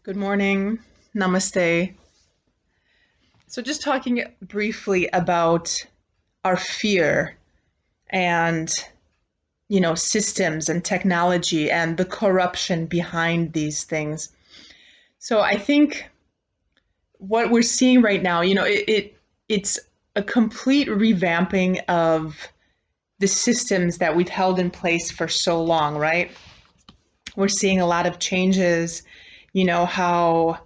Good morning. Namaste. So, just talking briefly about our fear and, systems and technology and the corruption behind these things. So, I think what we're seeing right now, it's a complete revamping of the systems that we've held in place for so long, right? We're seeing a lot of changes, how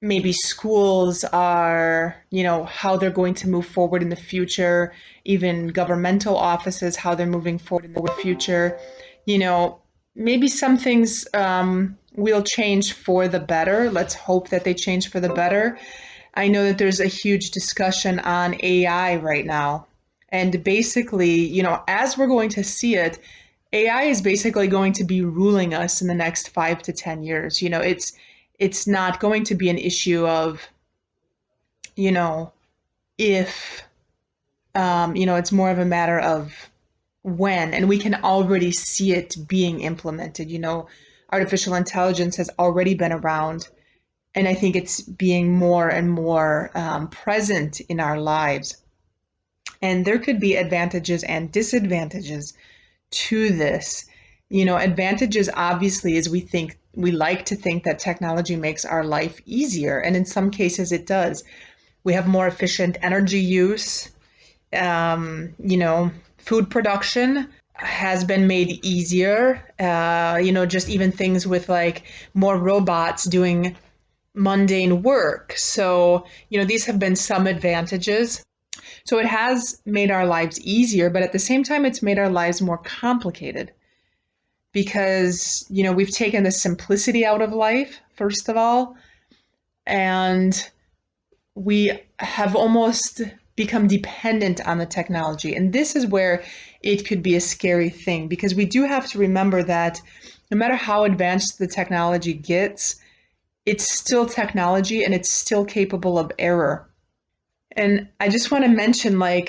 maybe schools are, how they're going to move forward in the future, even governmental offices, how they're moving forward in the future. You know, Maybe some things will change for the better. Let's hope that they change for the better. I know that there's a huge discussion on AI right now. And basically, as we're going to see it, AI is basically going to be ruling us in the next 5 to 10 years. It's not going to be an issue of, you know, if, it's more of a matter of when, and we can already see it being implemented. Artificial intelligence has already been around, and I think it's being more and more present in our lives. And there could be advantages and disadvantages to this. Advantages obviously is we like to think that technology makes our life easier, and in some cases it does. We have more efficient energy use. Food production has been made easier. Just even things with like more robots doing mundane work. So, these have been some advantages. So it has made our lives easier, but at the same time, it's made our lives more complicated because, we've taken the simplicity out of life, first of all, and we have almost become dependent on the technology. And this is where it could be a scary thing because we do have to remember that no matter how advanced the technology gets, it's still technology and it's still capable of error. And I just want to mention, the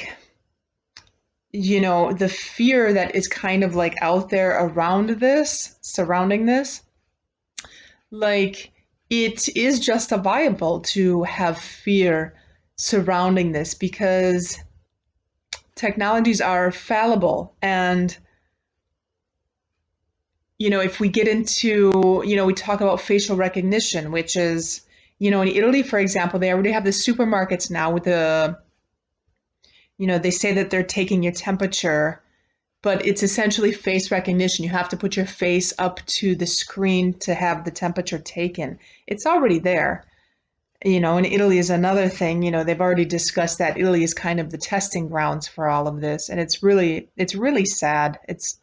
fear that is kind of like out there around this, surrounding this. Like, it is justifiable to have fear surrounding this because technologies are fallible. And, if we get into, we talk about facial recognition, which is, in Italy, for example, they already have the supermarkets now with they say that they're taking your temperature, but it's essentially face recognition. You have to put your face up to the screen to have the temperature taken. It's already there. And Italy is another thing. They've already discussed that Italy is kind of the testing grounds for all of this. And it's really sad. It's,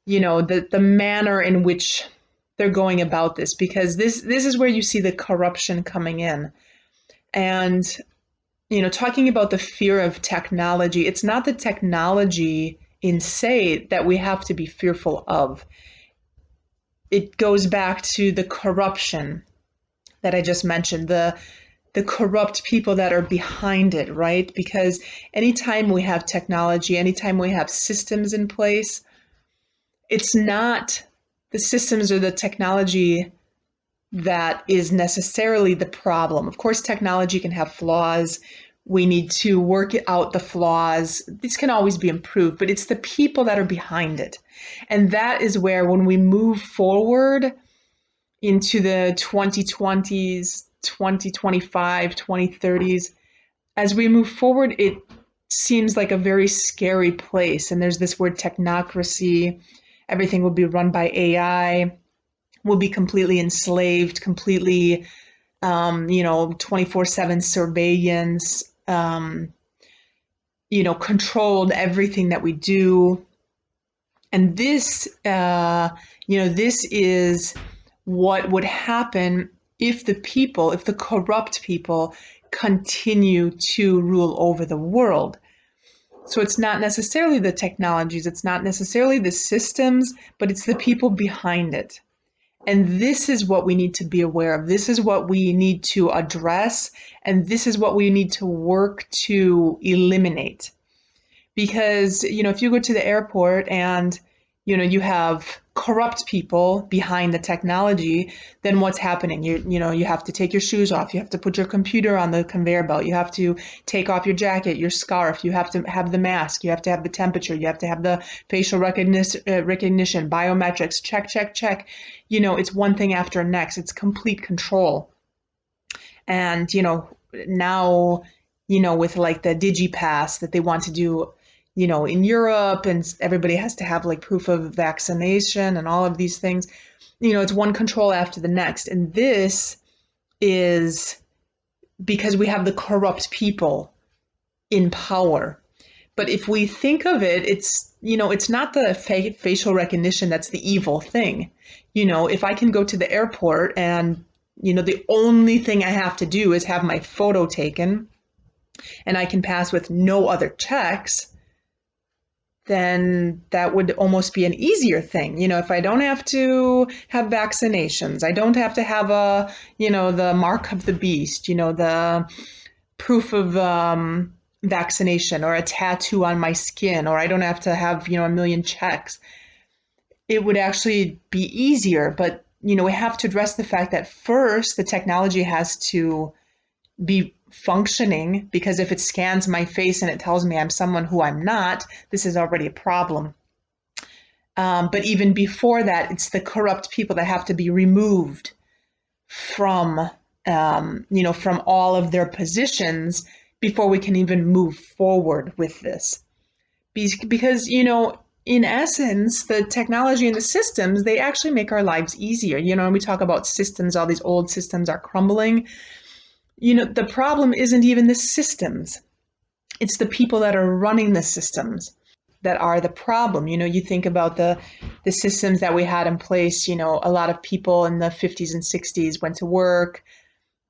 the manner in which they're going about this, because this is where you see the corruption coming in. And, talking about the fear of technology, it's not the technology in say that we have to be fearful of. It goes back to the corruption that I just mentioned, the corrupt people that are behind it, right? Because anytime we have technology, anytime we have systems in place, it's not the systems or the technology that is necessarily the problem. Of course, technology can have flaws. We need to work out the flaws. This can always be improved, but it's the people that are behind it. And that is where, when we move forward into the 2020s, 2025, 2030s, as we move forward, it seems like a very scary place. And there's this word technocracy. Everything will be run by AI. We'll be completely enslaved, completely, 24/7 surveillance, controlled everything that we do. And this, this is what would happen if the corrupt people continue to rule over the world. So it's not necessarily the technologies, it's not necessarily the systems, but it's the people behind it. And this is what we need to be aware of. This is what we need to address. And this is what we need to work to eliminate. Because, if you go to the airport and, you have corrupt people behind the technology, then what's happening? You have to take your shoes off. You have to put your computer on the conveyor belt. You have to take off your jacket, your scarf. You have to have the mask. You have to have the temperature. You have to have the facial recognition, biometrics, check, check, check. It's one thing after next. It's complete control. And, now, with like the DigiPass that they want to do, in Europe, and everybody has to have like proof of vaccination and all of these things, it's one control after the next. And this is because we have the corrupt people in power. But if we think of it, it's not the facial recognition that's the evil thing. If I can go to the airport and, the only thing I have to do is have my photo taken and I can pass with no other checks, then that would almost be an easier thing. If I don't have to have vaccinations, I don't have to have the mark of the beast, the proof of vaccination or a tattoo on my skin, or I don't have to have, a million checks. It would actually be easier. But, we have to address the fact that first the technology has to be functioning, because if it scans my face and it tells me I'm someone who I'm not, this is already a problem. But even before that, it's the corrupt people that have to be removed from, from all of their positions before we can even move forward with this. Because, in essence, the technology and the systems, they actually make our lives easier. When we talk about systems, all these old systems are crumbling. The problem isn't even the systems. It's the people that are running the systems that are the problem. You think about the systems that we had in place. A lot of people in the 50s and 60s went to work.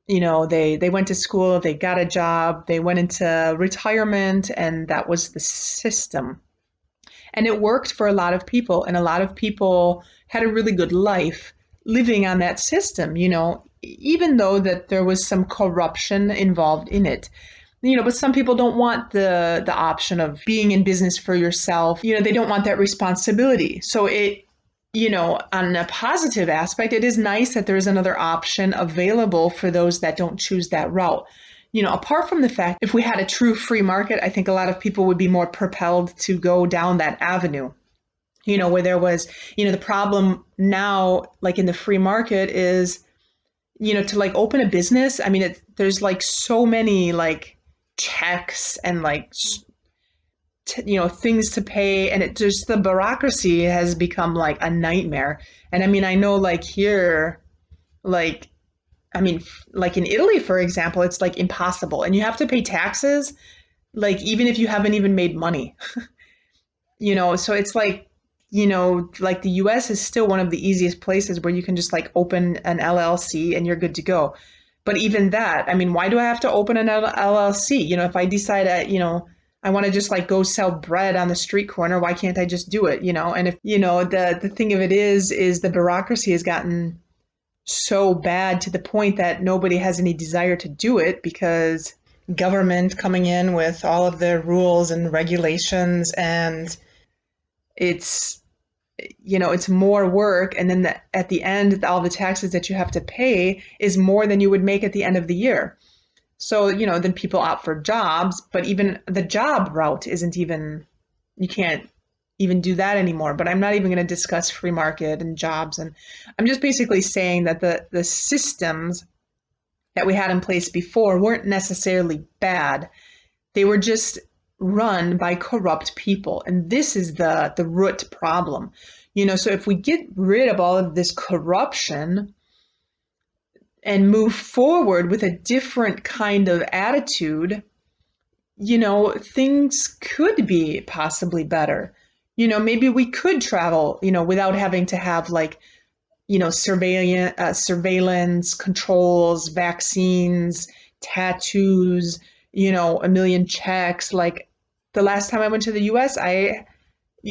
They went to school, they got a job, they went into retirement, and that was the system. And it worked for a lot of people, and a lot of people had a really good life living on that system, even though that there was some corruption involved in it. But some people don't want the option of being in business for yourself. They don't want that responsibility. So on a positive aspect, it is nice that there is another option available for those that don't choose that route. Apart from the fact, if we had a true free market, I think a lot of people would be more propelled to go down that avenue. Where there was, the problem now, like in the free market is, to like open a business. I mean, there's like so many like checks and like, things to pay. And it just, the bureaucracy has become like a nightmare. And I mean, I know like here, like, I mean, like in Italy, for example, it's like impossible. And you have to pay taxes, like even if you haven't even made money, so it's like, like the US is still one of the easiest places where you can just like open an LLC and you're good to go. But even that, I mean, why do I have to open an LLC? If I decide I want to just like go sell bread on the street corner, why can't I just do it? And if, the thing of it is the bureaucracy has gotten so bad to the point that nobody has any desire to do it, because government coming in with all of their rules and regulations, and it's it's more work, and then at the end all the taxes that you have to pay is more than you would make at the end of the year. So then people opt for jobs, but even the job route isn't even, you can't even do that anymore. But I'm not even going to discuss free market and jobs. And I'm just basically saying that the systems that we had in place before weren't necessarily bad. They were just run by corrupt people. And this is the root problem. So if we get rid of all of this corruption and move forward with a different kind of attitude, things could be possibly better. Maybe we could travel, without having to have like, surveillance, controls, vaccines, tattoos, a million checks. Like the last time I went to the US, I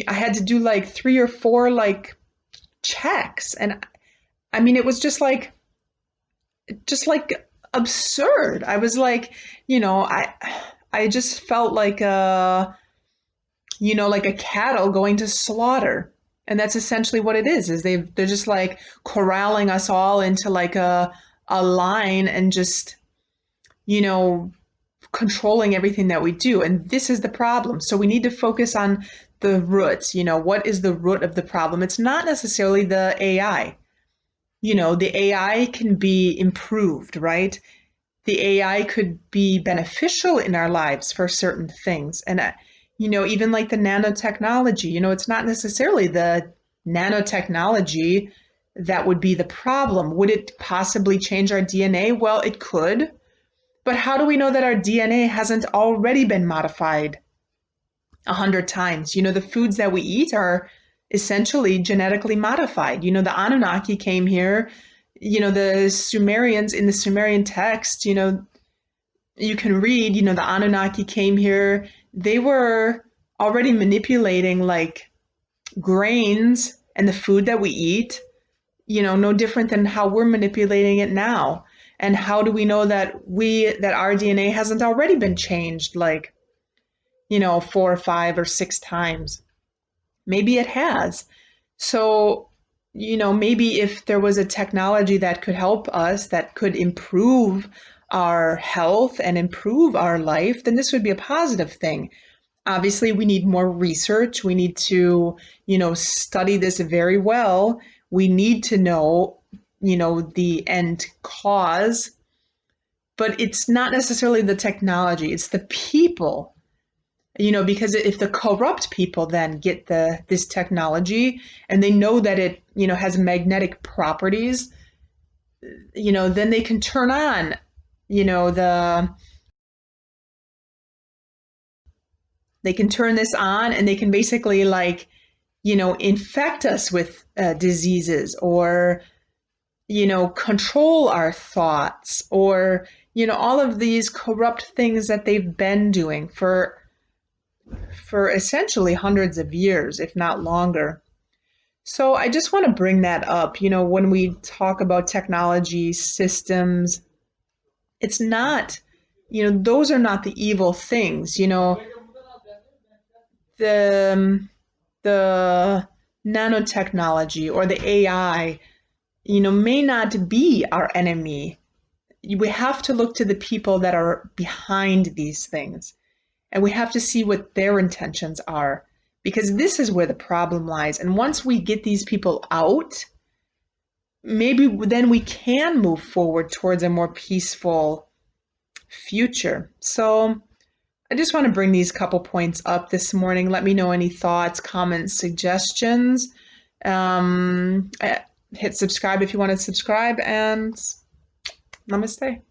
had to do like 3 or 4 like checks. And I mean, it was just like absurd. I was like, I just felt like like a cattle going to slaughter. And that's essentially what it is they're just like corralling us all into like a line and just, you know, controlling everything that we do. And this is the problem. So we need to focus on the roots. You know, what is the root of the problem? It's not necessarily the AI. You know, the AI can be improved, right? The AI could be beneficial in our lives for certain things. And, you know, even like the nanotechnology, you know, it's not necessarily the nanotechnology that would be the problem. Would it possibly change our DNA? Well, it could. But how do we know that our DNA hasn't already been modified 100 times? You know, the foods that we eat are essentially genetically modified. You know, the Anunnaki came here. You know, the Sumerians in the Sumerian text, you know, you can read, you know, the Anunnaki came here. They were already manipulating like grains and the food that we eat, you know, no different than how we're manipulating it now. And how do we know that our DNA hasn't already been changed like, you know, 4 or 5 or 6 times? Maybe it has. So, you know, maybe if there was a technology that could help us, that could improve our health and improve our life, then this would be a positive thing. Obviously, we need more research. We need to, you know, study this very well. We need to know, you know, the end cause, but it's not necessarily the technology, it's the people. You know, because if the corrupt people then get this technology and they know that it, you know, has magnetic properties, you know, then they can turn on, you know, they can turn this on and they can basically like, you know, infect us with diseases, or, you know, control our thoughts, or, you know, all of these corrupt things that they've been doing for essentially hundreds of years, if not longer. So I just want to bring that up. You know, when we talk about technology systems, it's not, you know, those are not the evil things. You know, the nanotechnology or the AI, you know, may not be our enemy. We have to look to the people that are behind these things, and we have to see what their intentions are, because this is where the problem lies. And once we get these people out, maybe then we can move forward towards a more peaceful future. So I just want to bring these couple points up this morning. Let me know any thoughts, comments, suggestions. Um, hit subscribe if you want to subscribe, and namaste.